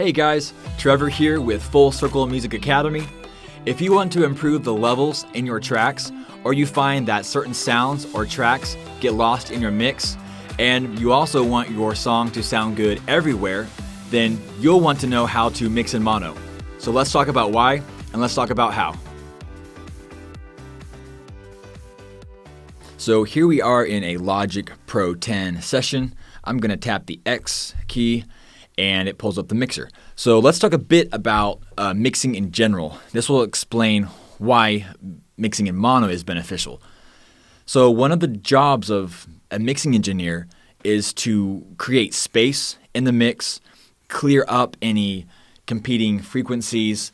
Hey guys, Trevor here with Full Circle Music Academy. If you want to improve the levels in your tracks, or you find that certain sounds or tracks get lost in your mix, and you also want your song to sound good everywhere, then you'll want to know how to mix in mono. So let's talk about why, and let's talk about how. So here we are in a Logic Pro 10 session. I'm going to tap the X key and it pulls up the mixer. So let's talk a bit about mixing in general. This will explain why mixing in mono is beneficial. So one of the jobs of a mixing engineer is to create space in the mix, clear up any competing frequencies.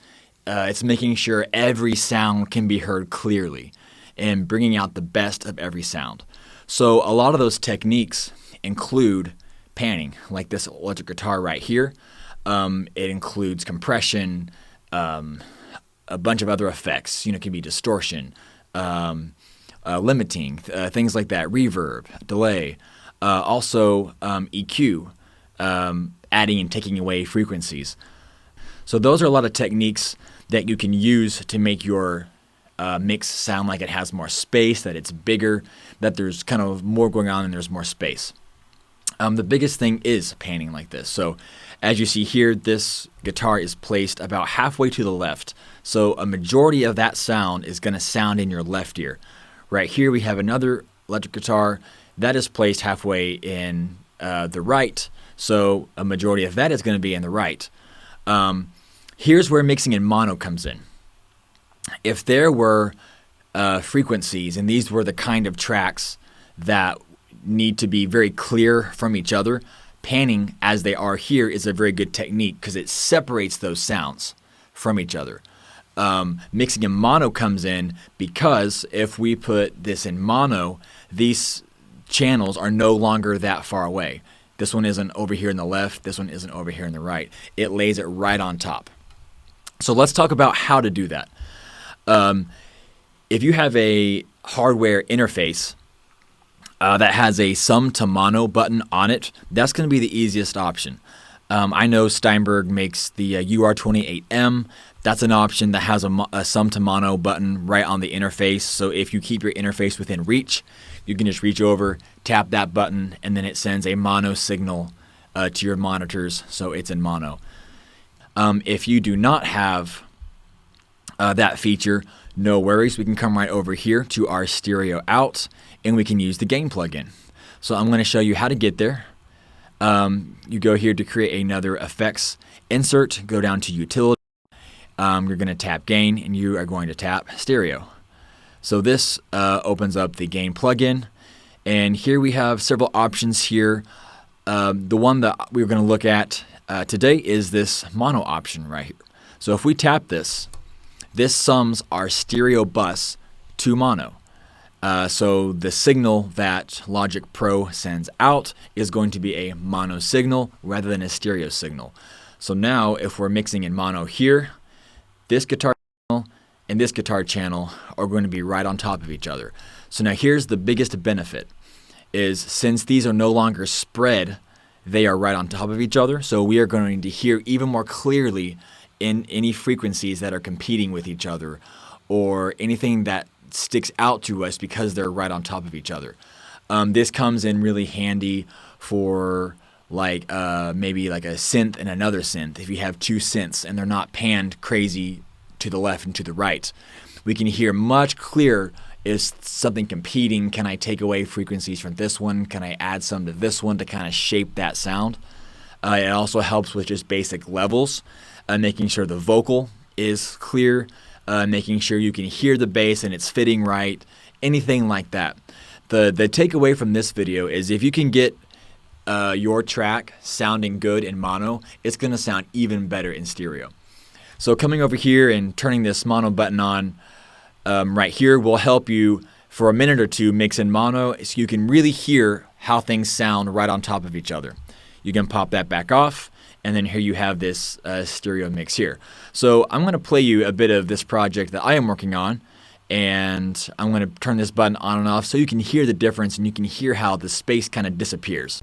It's making sure every sound can be heard clearly and bringing out the best of every sound. So a lot of those techniques include panning, like this electric guitar right here. It includes compression, a bunch of other effects. It can be distortion, limiting, things like that, reverb, delay. Also EQ, adding and taking away frequencies. So those are a lot of techniques that you can use to make your mix sound like it has more space, that it's bigger, that there's kind of more going on and there's more space. The biggest thing is panning like this. So as you see here, this guitar is placed about halfway to the left. So a majority of that sound is going to sound in your left ear. Right here we have another electric guitar that is placed halfway in the right. So a majority of that is going to be in the right. Here's where mixing in mono comes in. If there were frequencies, and these were the kind of tracks that need to be very clear from each other, panning as they are here is a very good technique because it separates those sounds from each other. Mixing in mono comes in because if we put this in mono, these channels are no longer that far away. This one isn't over here in the left, this one isn't over here in the right. It lays it right on top. So let's talk about how to do that. If you have a hardware interface that has a sum to mono button on it, that's going to be the easiest option. I know Steinberg makes the UR28M. That's an option that has a sum to mono button right on the interface. So if you keep your interface within reach, you can just reach over, tap that button, and then it sends a mono signal to your monitors, so it's in mono. If you do not have that feature, no worries. We can come right over here to our stereo out, and we can use the gain plugin. So I'm going to show you how to get there. You go here to create another effects insert, go down to utility. You're going to tap gain, and you are going to tap stereo. So this opens up the gain plugin, and here we have several options here. The one that we're going to look at today is this mono option right here. So if we tap this sums our stereo bus to mono. So the signal that Logic Pro sends out is going to be a mono signal rather than a stereo signal. So now if we're mixing in mono here, this guitar channel and this guitar channel are going to be right on top of each other. So now here's the biggest benefit is since these are no longer spread, they are right on top of each other. So we are going to hear even more clearly in any frequencies that are competing with each other or anything that sticks out to us because they're right on top of each other. This comes in really handy for maybe like a synth and another synth. If you have two synths and they're not panned crazy to the left and to the right, we can hear much clearer. Is something competing? Can I take away frequencies from this one? Can I add some to this one to kind of shape that sound? It also helps with just basic levels, making sure the vocal is clear, making sure you can hear the bass and it's fitting right, anything like that. The takeaway from this video is if you can get your track sounding good in mono, it's going to sound even better in stereo. So coming over here and turning this mono button on right here will help you for a minute or two mix in mono so you can really hear how things sound right on top of each other. You can pop that back off, and then here you have this stereo mix here. So I'm going to play you a bit of this project that I am working on, and I'm going to turn this button on and off so you can hear the difference and you can hear how the space kind of disappears.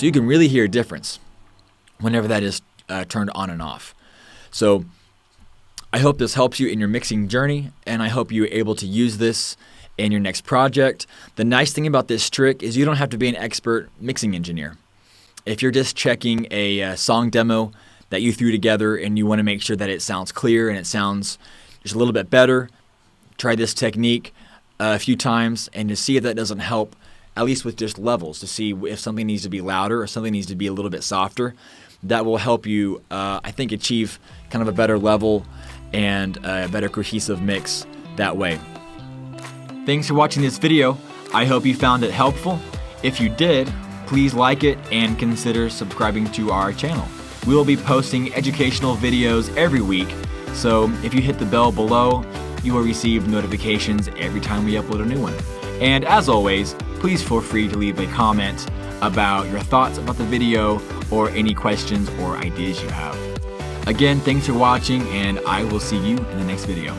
So you can really hear a difference whenever that is turned on and off. So I hope this helps you in your mixing journey, and I hope you're able to use this in your next project. The nice thing about this trick is you don't have to be an expert mixing engineer. If you're just checking a song demo that you threw together and you want to make sure that it sounds clear and it sounds just a little bit better, try this technique a few times and to see if that doesn't help, at least with just levels, to see if something needs to be louder or something needs to be a little bit softer. That will help you, I think, achieve kind of a better level and a better cohesive mix that way. Thanks for watching this video. I hope you found it helpful. If you did, please like it and consider subscribing to our channel. We will be posting educational videos every week, so if you hit the bell below, you will receive notifications every time we upload a new one. And as always, please feel free to leave a comment about your thoughts about the video or any questions or ideas you have. Again, thanks for watching, and I will see you in the next video.